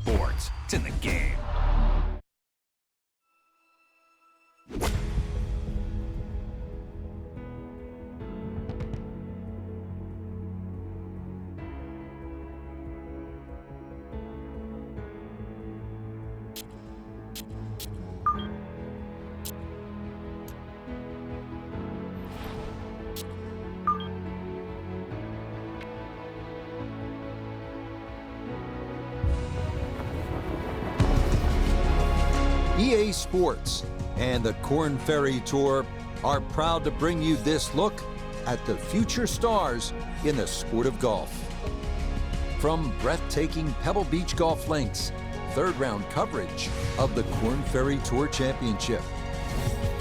Sports. It's in the game. EA Sports and the Korn Ferry Tour are proud to bring you this look at the future stars in the sport of golf. From breathtaking Pebble Beach golf links, third-round coverage of the Korn Ferry Tour Championship.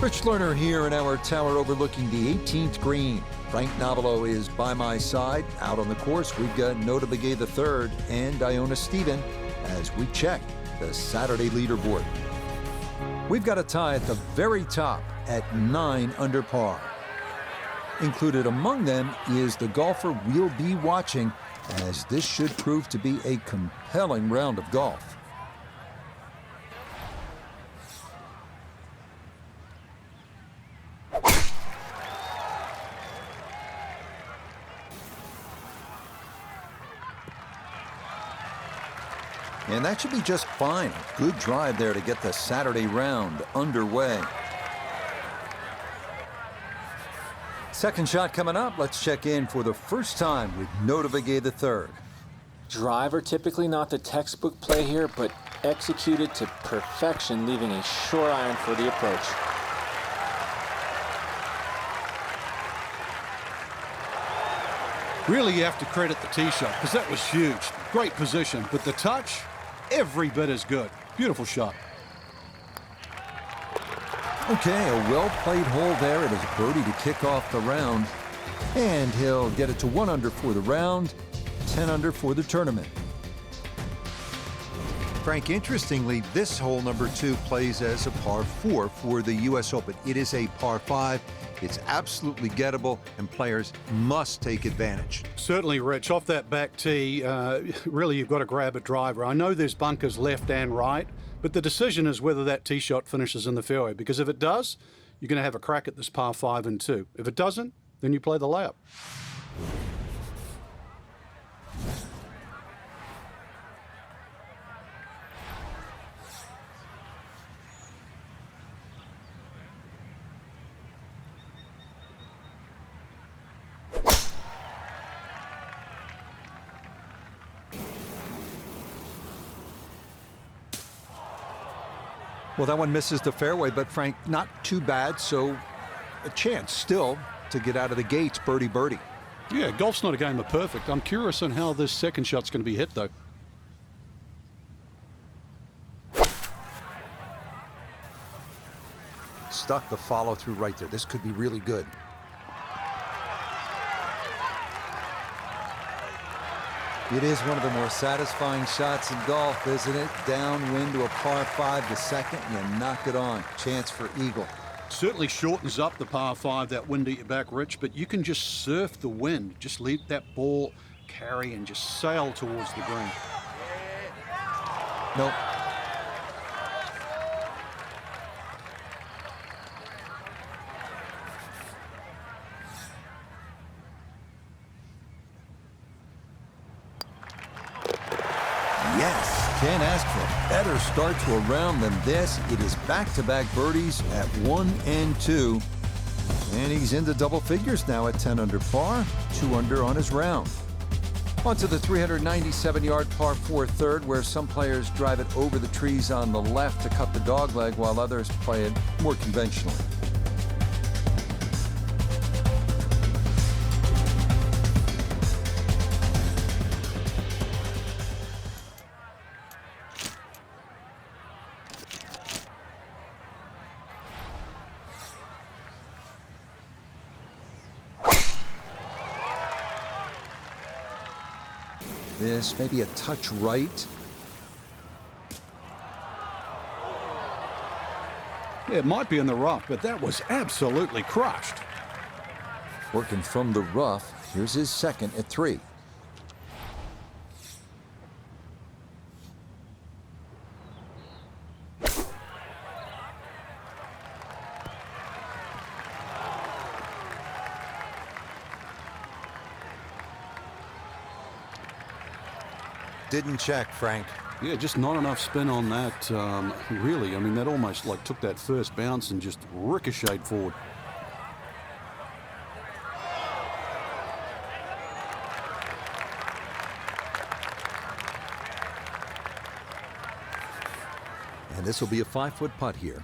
Rich Lerner here in our tower overlooking the 18th green. Frank Novello is by my side. Out on the course, we've got Nota Begay III and Iona Stephen as we check the Saturday leaderboard. We've got a tie at the very top at 9 under par. Included among them is the golfer we'll be watching, as this should prove to be a compelling round of golf. And that should be just fine. Good drive there to get the Saturday round underway. Second shot coming up. Let's check in for the first time with Nota Begay III. Driver typically not the textbook play here, but executed to perfection, leaving a short iron for the approach. Really, you have to credit the tee shot, because that was huge. Great position, but the touch, every bit as good. Beautiful shot. Okay, a well-played hole there. It is birdie to kick off the round. And he'll get it to 1 under for the round, 10 under for the tournament. Frank, interestingly, this hole number 2 plays as a par 4 for the U.S. Open. It is a par 5. It's absolutely gettable, and players must take advantage. Certainly, Rich. Off that back tee, really you've got to grab a driver. I know there's bunkers left and right, but the decision is whether that tee shot finishes in the fairway, because if it does, you're going to have a crack at this par 5 and 2. If it doesn't, then you play the layup. Well, that one misses the fairway, but Frank, not too bad, so a chance still to get out of the gates birdie. Yeah, golf's not a game of perfect. I'm curious on how this second shot's going to be hit, though. Stuck the follow through right there. This could be really good. It is one of the more satisfying shots in golf, isn't it? Downwind to a par 5 to second, and you knock it on. Chance for eagle. Certainly shortens up the par 5, that wind at your back, Rich, but you can just surf the wind. Just let that ball carry and just sail towards the green. Nope. Yes, can't ask for a better start to a round than this. It is back-to-back birdies at 1 and 2. And he's into double figures now at 10 under par, 2 under on his round. Onto the 397-yard par 4 third, where some players drive it over the trees on the left to cut the dogleg, while others play it more conventionally. This maybe a touch right. Yeah, it might be in the rough, but that was absolutely crushed. Working from the rough. Here's his second at 3. didn't check, Frank. Yeah, just not enough spin on that, really. I mean, that almost like took that first bounce and just ricocheted forward. And this will be a 5-foot putt here.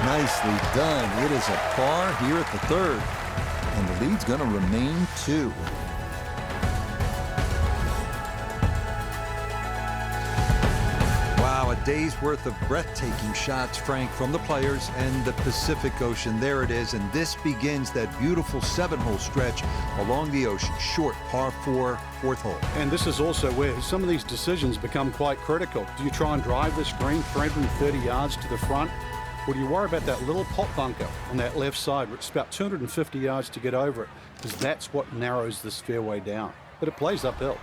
Nicely done. It is a par here at the third. And the lead's going to remain 2. Wow, a day's worth of breathtaking shots, Frank, from the players and the Pacific Ocean. There it is. And this begins that beautiful 7-hole stretch along the ocean. Short par 4, 4th hole. And this is also where some of these decisions become quite critical. Do you try and drive this green 330 yards to the front? Or do you worry about that little pot bunker on that left side, which is about 250 yards to get over it, because that's what narrows this fairway down. But it plays uphill.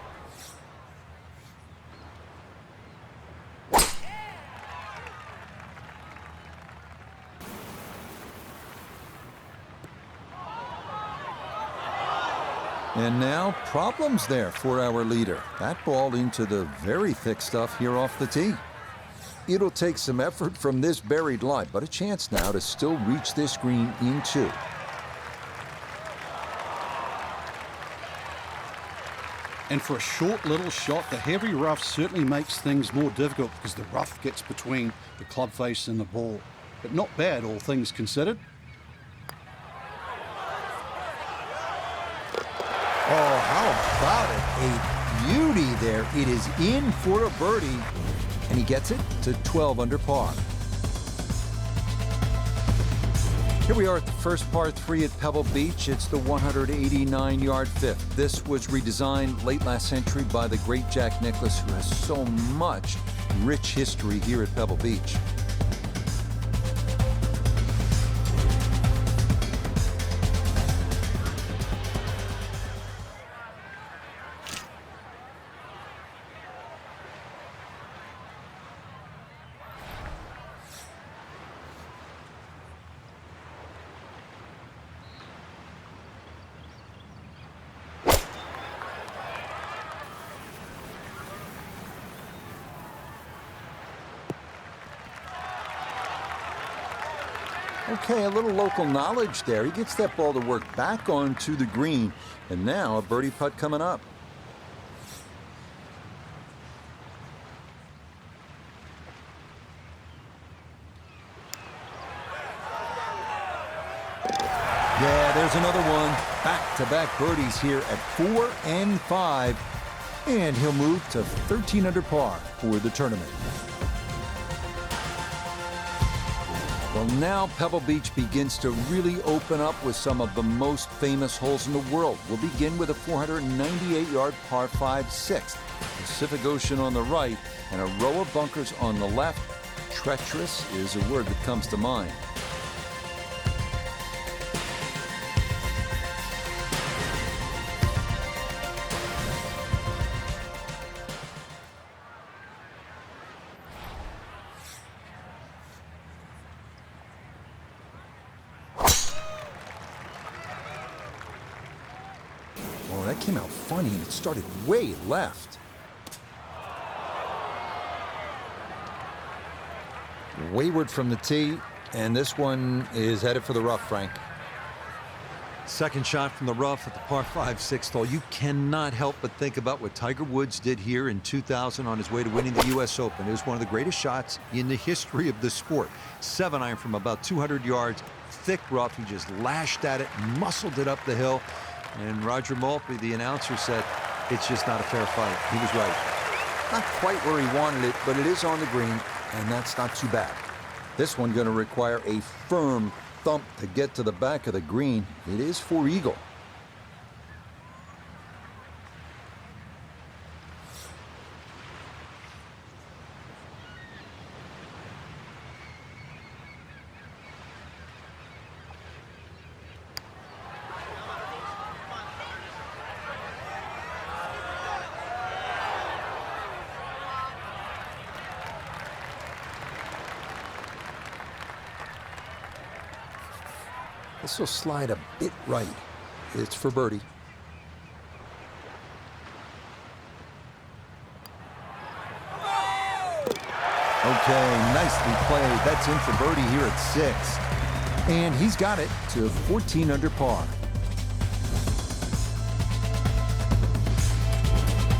And now problems there for our leader. That ball into the very thick stuff here off the tee. It'll take some effort from this buried lie, but a chance now to still reach this green in 2. And for a short little shot, the heavy rough certainly makes things more difficult because the rough gets between the club face and the ball. But not bad, all things considered. Oh, how about it? A beauty there. It is in for a birdie. And he gets it to 12 under par. Here we are at the first par 3 at Pebble Beach. It's the 189-yard fifth. This was redesigned late last century by the great Jack Nicklaus, who has so much rich history here at Pebble Beach. Okay, a little local knowledge there. He gets that ball to work back onto the green. And now a birdie putt coming up. Yeah, there's another one. Back-to-back birdies here at 4 and 5. And he'll move to 13 under par for the tournament. Well, now Pebble Beach begins to really open up with some of the most famous holes in the world. We'll begin with a 498-yard par 5 sixth. Pacific Ocean on the right and a row of bunkers on the left. Treacherous is a word that comes to mind. That came out funny, and it started way left. Wayward from the tee, and this one is headed for the rough, Frank. Second shot from the rough at the par 5 6th hole. You cannot help but think about what Tiger Woods did here in 2000 on his way to winning the U.S. Open. It was one of the greatest shots in the history of the sport. 7-iron from about 200 yards, thick rough. He just lashed at it, muscled it up the hill. And Roger Maltby, the announcer, said, it's just not a fair fight. He was right. Not quite where he wanted it, but it is on the green, and that's not too bad. This one going to require a firm thump to get to the back of the green. It is for eagle. This will slide a bit right. It's for birdie. Okay, nicely played. That's in for birdie here at 6. And he's got it to 14 under par.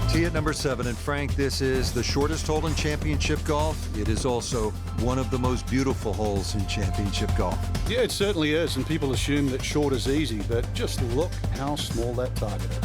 Tee at number 7, and Frank, this is the shortest hole in championship golf. It is also one of the most beautiful holes in championship golf. Yeah, it certainly is, and people assume that short is easy, but just look how small that target is.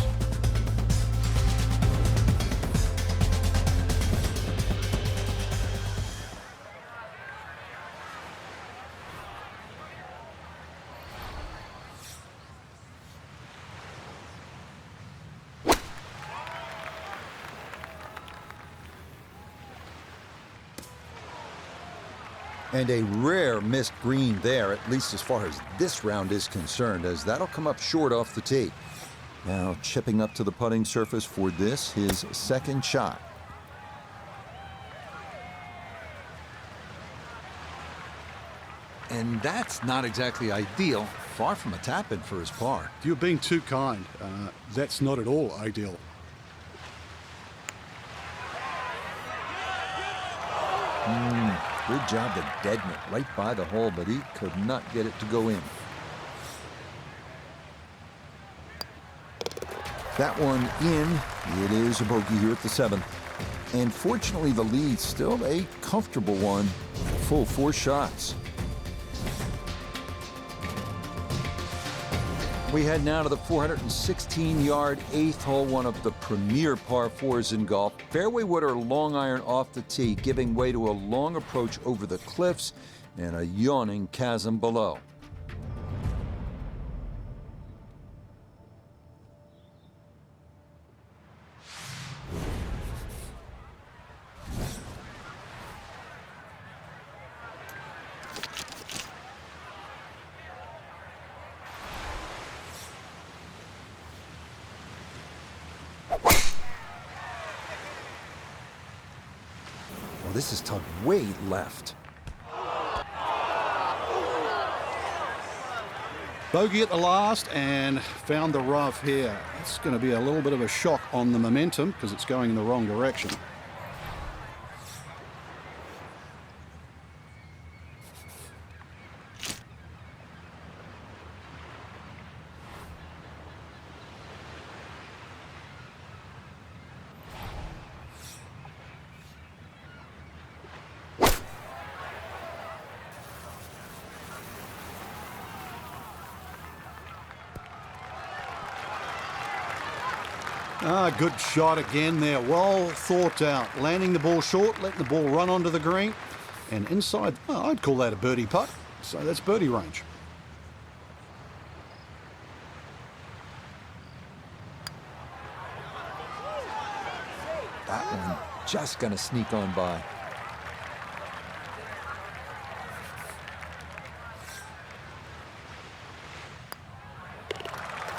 And a rare missed green there, at least as far as this round is concerned, as that'll come up short off the tee. Now chipping up to the putting surface for this, his second shot. And that's not exactly ideal. Far from a tap-in for his par. You're being too kind. That's not at all ideal. Good job to deaden it right by the hole, but he could not get it to go in. That one in. It is a bogey here at the 7th. And fortunately, the lead's still a comfortable one. Full 4 shots. We head now to the 416-yard 8th hole, one of the premier par 4s in golf. Fairway wood or long iron off the tee, giving way to a long approach over the cliffs and a yawning chasm below. Well, this is tugged way left. Bogey at the last and found the rough here. It's going to be a little bit of a shock on the momentum because it's going in the wrong direction. Good shot again there. Well thought out. Landing the ball short, letting the ball run onto the green. And inside, well, I'd call that a birdie putt. So that's birdie range. That one just going to sneak on by.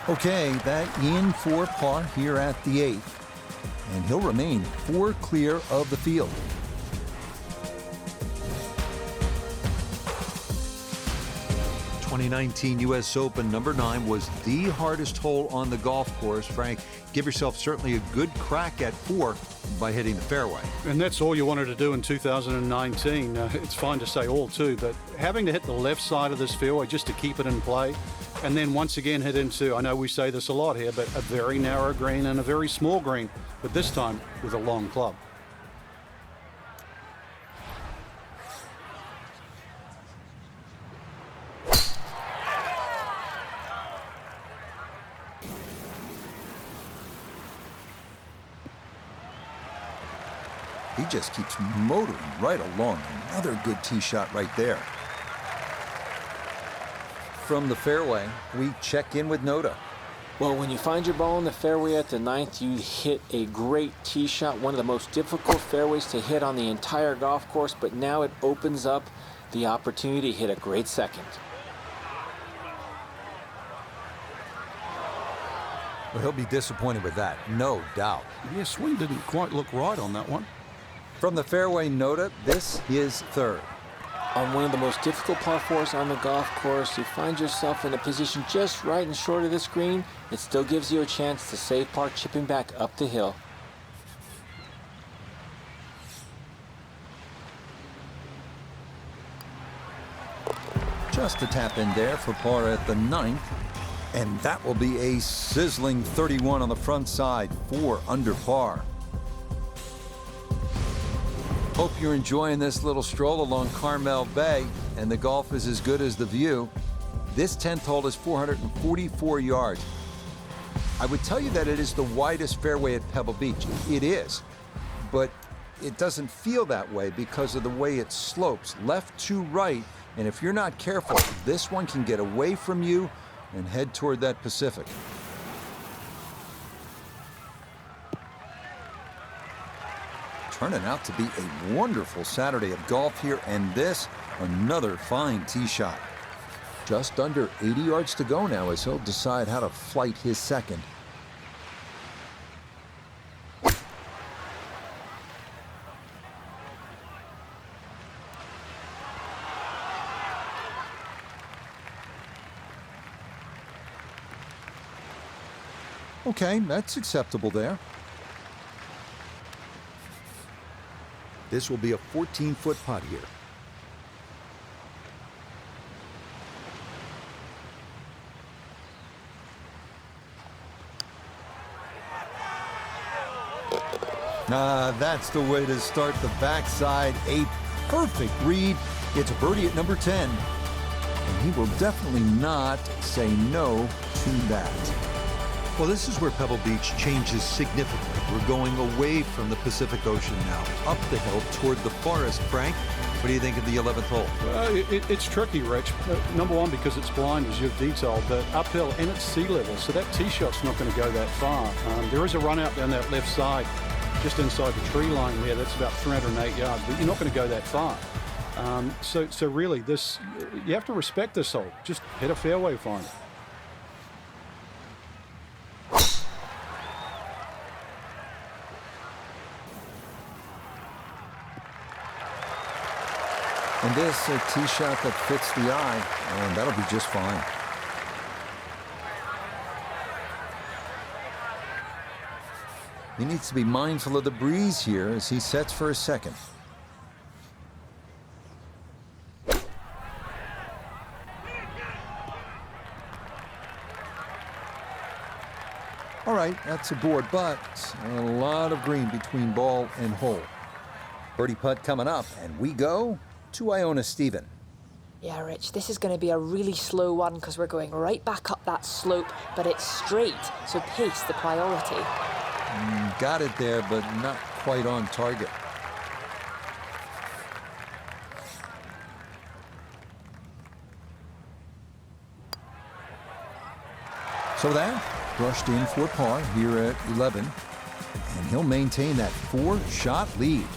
Okay, that in for par here at the 8th. And he'll remain 4 clear of the field. '19 U.S. Open number 9 was the hardest hole on the golf course. Frank, give yourself certainly a good crack at 4 by hitting the fairway. And that's all you wanted to do in 2019. It's fine to say all too, but having to hit the left side of this fairway just to keep it in play, and then once again hit into, I know we say this a lot here, but a very narrow green and a very small green, but this time with a long club. He just keeps motoring right along. Another good tee shot right there. From the fairway, we check in with Noda. Well, when you find your ball in the fairway at the 9th, you hit a great tee shot, one of the most difficult fairways to hit on the entire golf course, but now it opens up the opportunity to hit a great second. Well, he'll be disappointed with that, no doubt. Yeah, swing didn't quite look right on that one. From the fairway, Noda, this is 3rd. On one of the most difficult par fours on the golf course, you find yourself in a position just right and short of this green. It still gives you a chance to save par chipping back up the hill. Just a tap in there for par at the 9th. And that will be a sizzling 31 on the front side, 4 under par. Hope you're enjoying this little stroll along Carmel Bay, and the golf is as good as the view. This 10th hole is 444 yards. I would tell you that it is the widest fairway at Pebble Beach. It is, but it doesn't feel that way because of the way it slopes left to right, and if you're not careful, this one can get away from you and head toward that Pacific. Turning out to be a wonderful Saturday of golf here, and this, another fine tee shot. Just under 80 yards to go now as he'll decide how to flight his second. Okay, that's acceptable there. This will be a 14-foot putt here. That's the way to start the backside. A perfect read. It's a birdie at number 10. And he will definitely not say no to that. Well, this is where Pebble Beach changes significantly. We're going away from the Pacific Ocean now, up the hill toward the forest. Frank, what do you think of the 11th hole? It's tricky, Rich. Number one, because it's blind, as you've detailed, but uphill and it's sea level, so that tee shot's not going to go that far. There is a run out down that left side, just inside the tree line there. That's about 308 yards, but you're not going to go that far. So really, this you have to respect this hole. Just hit a fairway finder. And this, a tee shot that fits the eye, and that'll be just fine. He needs to be mindful of the breeze here as he sets for his second. All right, that's a board, but a lot of green between ball and hole. Birdie putt coming up, and we go to Iona Stephen. Yeah, Rich, this is going to be a really slow one because we're going right back up that slope, but it's straight, so pace the priority. Got it there, but not quite on target. So that brushed in for par here at 11, and he'll maintain that 4-shot lead.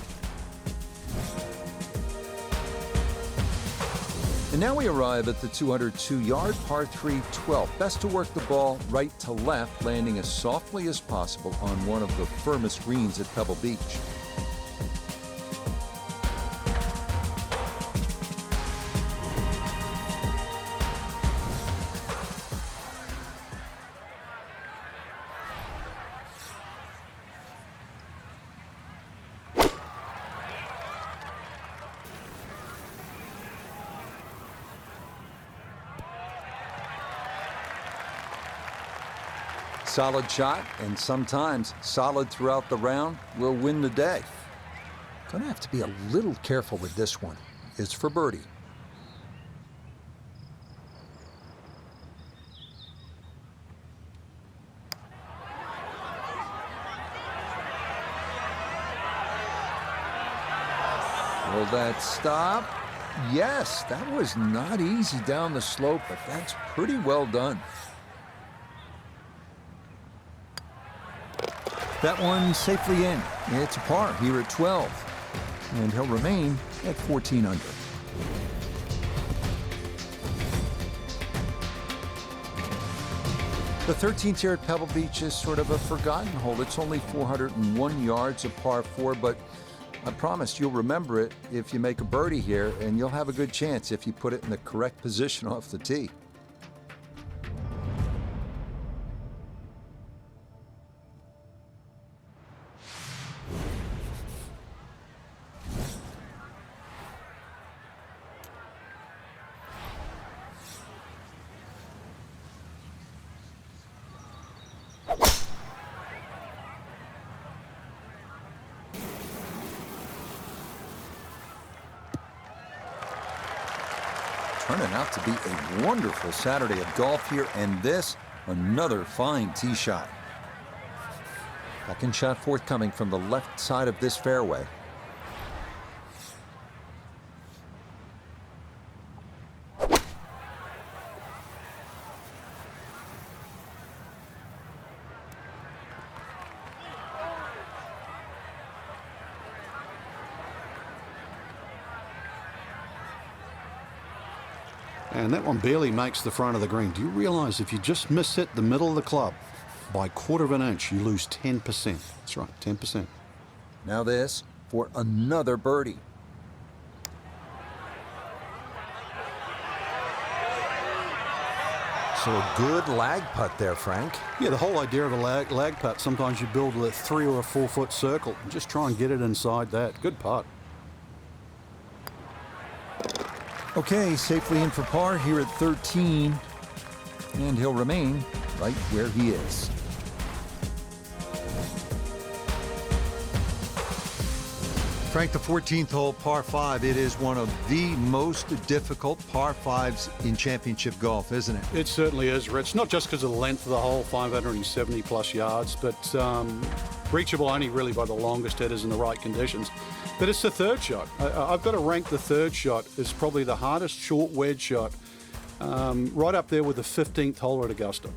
And now we arrive at the 202-yard par 3 12. Best to work the ball right to left, landing as softly as possible on one of the firmest greens at Pebble Beach. Solid shot, and sometimes solid throughout the round, will win the day. Gonna have to be a little careful with this one. It's for birdie. Will that stop? Yes, that was not easy down the slope, but that's pretty well done. That one safely in. It's a par here at 12, and he'll remain at 14 under. The 13th here at Pebble Beach is sort of a forgotten hole. It's only 401 yards of par 4, but I promise you'll remember it if you make a birdie here, and you'll have a good chance if you put it in the correct position off the tee. Turning out to be a wonderful Saturday of golf here, and this, another fine tee shot. Second shot forthcoming from the left side of this fairway. And that one barely makes the front of the green. Do you realize if you just miss hit the middle of the club by 1/4 of an inch, you lose 10%? That's right, 10%. Now this for another birdie. So a good lag putt there, Frank. Yeah, the whole idea of a lag putt, sometimes you build a 3 or a 4 foot circle and just try and get it inside that. Good putt. Okay, safely in for par here at 13, and he'll remain right where he is. Frank, the 14th hole, par 5, it is one of the most difficult par 5s in championship golf, isn't it? It certainly is, Rich. Not just because of the length of the hole, 570 plus yards, but reachable only really by the longest hitters in the right conditions. But it's the third shot. I've got to rank the third shot as probably the hardest short wedge shot, right up there with the 15th hole at Augusta.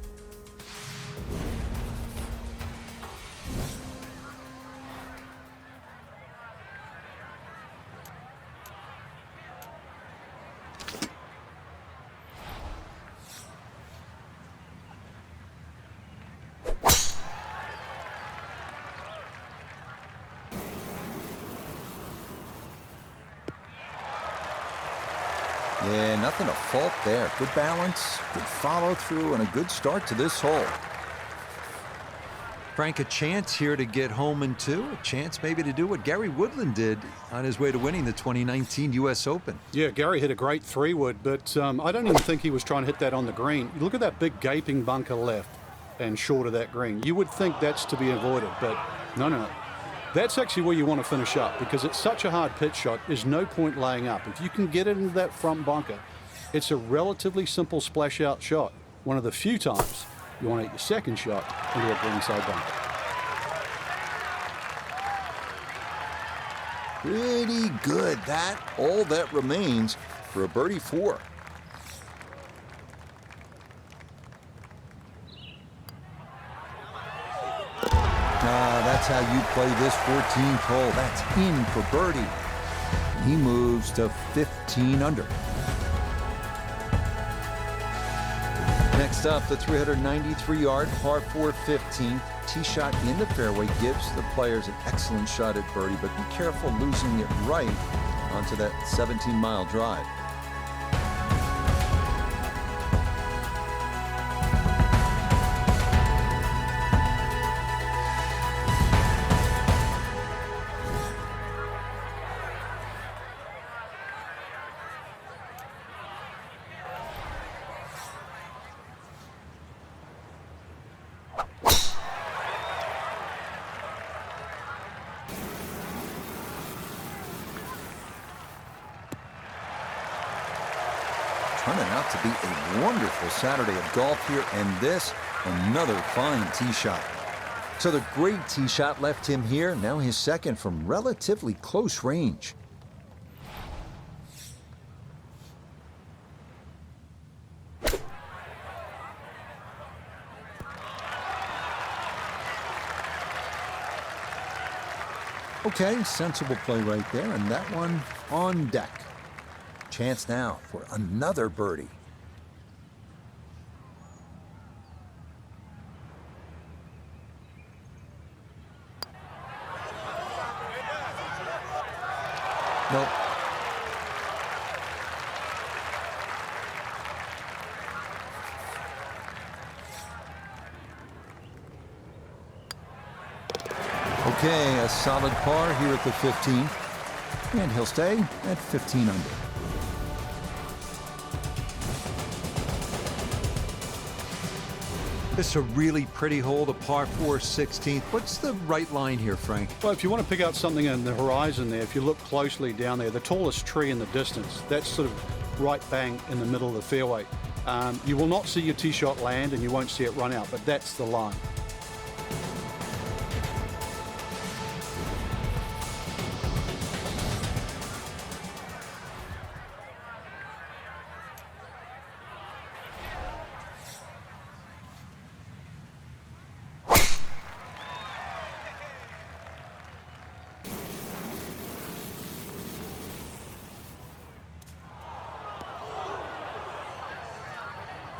Yeah, nothing to fault there. Good balance, good follow through, and a good start to this hole. Frank, a chance here to get home in 2, a chance maybe to do what Gary Woodland did on his way to winning the 2019 U.S. Open. Yeah, Gary hit a great 3-wood, but I don't even think he was trying to hit that on the green. Look at that big gaping bunker left and short of that green. You would think that's to be avoided, but no. That's actually where you want to finish up, because it's such a hard pitch shot. There's no point laying up. If you can get it into that front bunker, it's a relatively simple splash out shot. One of the few times you want to hit your second shot into a greenside bunker. Pretty good. That all that remains for a birdie 4. That's how you play this 14th hole. That's in for birdie. He moves to 15 under. Next up, the 393-yard par 4 15th tee shot in the fairway gives the players an excellent shot at birdie, but be careful losing it right onto that 17-mile drive. Turning out to be a wonderful Saturday of golf here, and this, another fine tee shot. So the great tee shot left him here, now his second from relatively close range. Okay, sensible play right there, and that one on deck. Chance now for another birdie. Well, okay, a solid par here at the 15th, and he'll stay at 15 under. This is a really pretty hole, the par 4 16th. What's the right line here, Frank? Well, if you want to pick out something in the horizon there, if you look closely down there, the tallest tree in the distance, that's sort of right bang in the middle of the fairway. You will not see your tee shot land and you won't see it run out, but that's the line.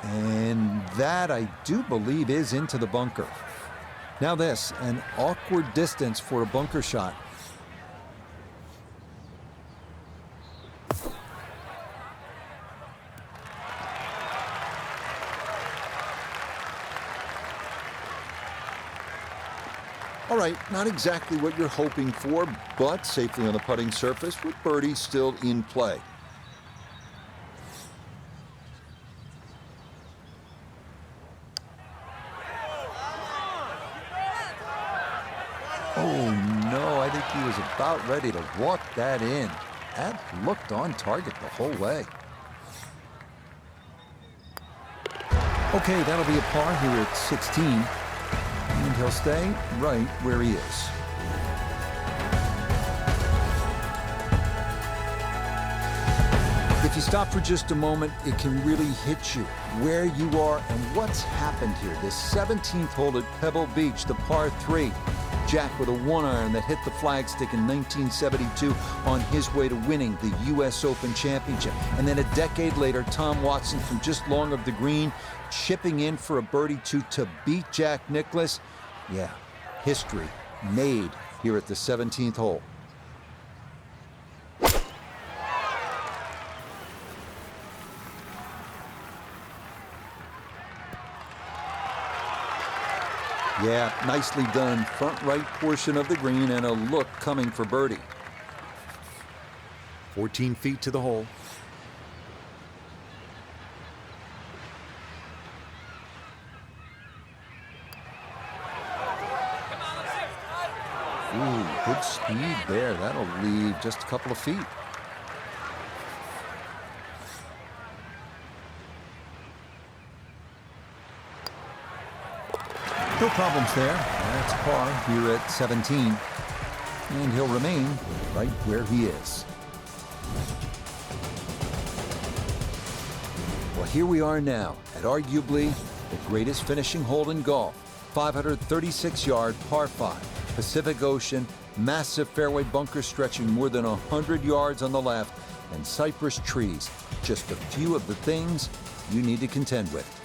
And that, I do believe, is into the bunker. Now this, an awkward distance for a bunker shot. All right, not exactly what you're hoping for, but safely on the putting surface with birdie still in play. Oh no, I think he was about ready to walk that in. That looked on target the whole way. Okay, that'll be a par here at 16. And he'll stay right where he is. If you stop for just a moment, it can really hit you where you are and what's happened here. This 17th hole at Pebble Beach, the par 3. Jack with a 1-iron that hit the flagstick in 1972 on his way to winning the U.S. Open Championship. And then a decade later, Tom Watson from just long of the green, chipping in for a birdie to beat Jack Nicklaus. Yeah, history made here at the 17th hole. Yeah, nicely done. Front right portion of the green and a look coming for birdie. 14 feet to the hole. Ooh, good speed there. That'll leave just a couple of feet. No problems there. That's par here at 17. And he'll remain right where he is. Well, here we are now at arguably the greatest finishing hole in golf. 536-yard par 5. Pacific Ocean, massive fairway bunker stretching more than 100 yards on the left, and cypress trees. Just a few of the things you need to contend with.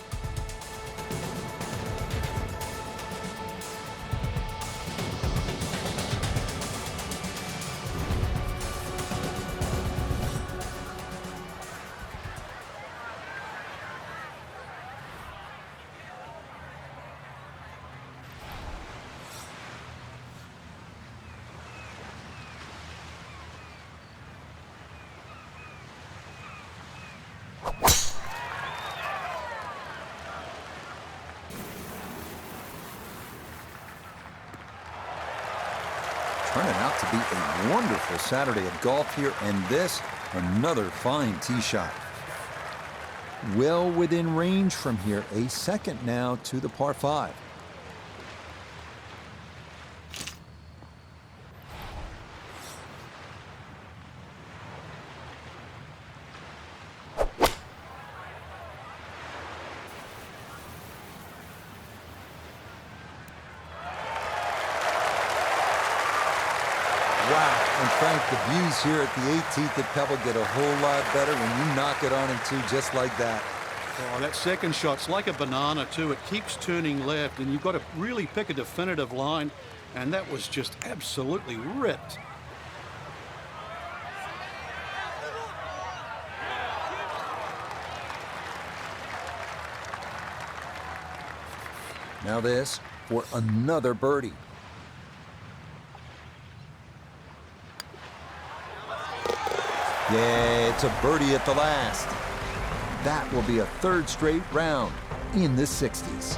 Turning out to be a wonderful Saturday of golf here, and this, another fine tee shot. Well within range from here, a second now to the par 5. Wow, and Frank, the views here at the 18th at Pebble get a whole lot better when you knock it on into just like that. Oh, that second shot's like a banana too. It keeps turning left, and you've got to really pick a definitive line, and that was just absolutely ripped. Now this for another birdie. Yeah, it's a birdie at the last. That will be a third straight round in the 60s.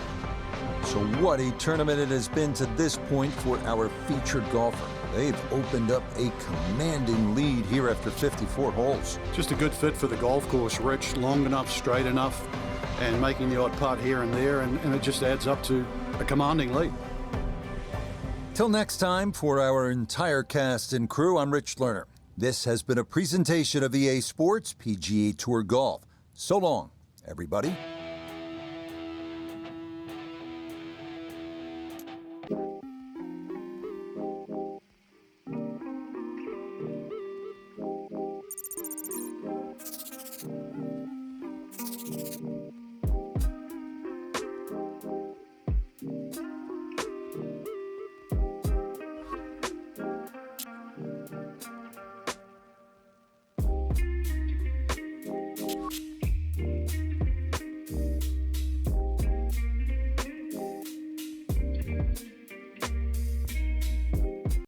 So what a tournament it has been to this point for our featured golfer. They've opened up a commanding lead here after 54 holes. Just a good fit for the golf course, Rich. Long enough, straight enough, and making the odd putt here and there, and it just adds up to a commanding lead. Till next time, for our entire cast and crew, I'm Rich Lerner. This has been a presentation of EA Sports PGA Tour Golf. So long, everybody.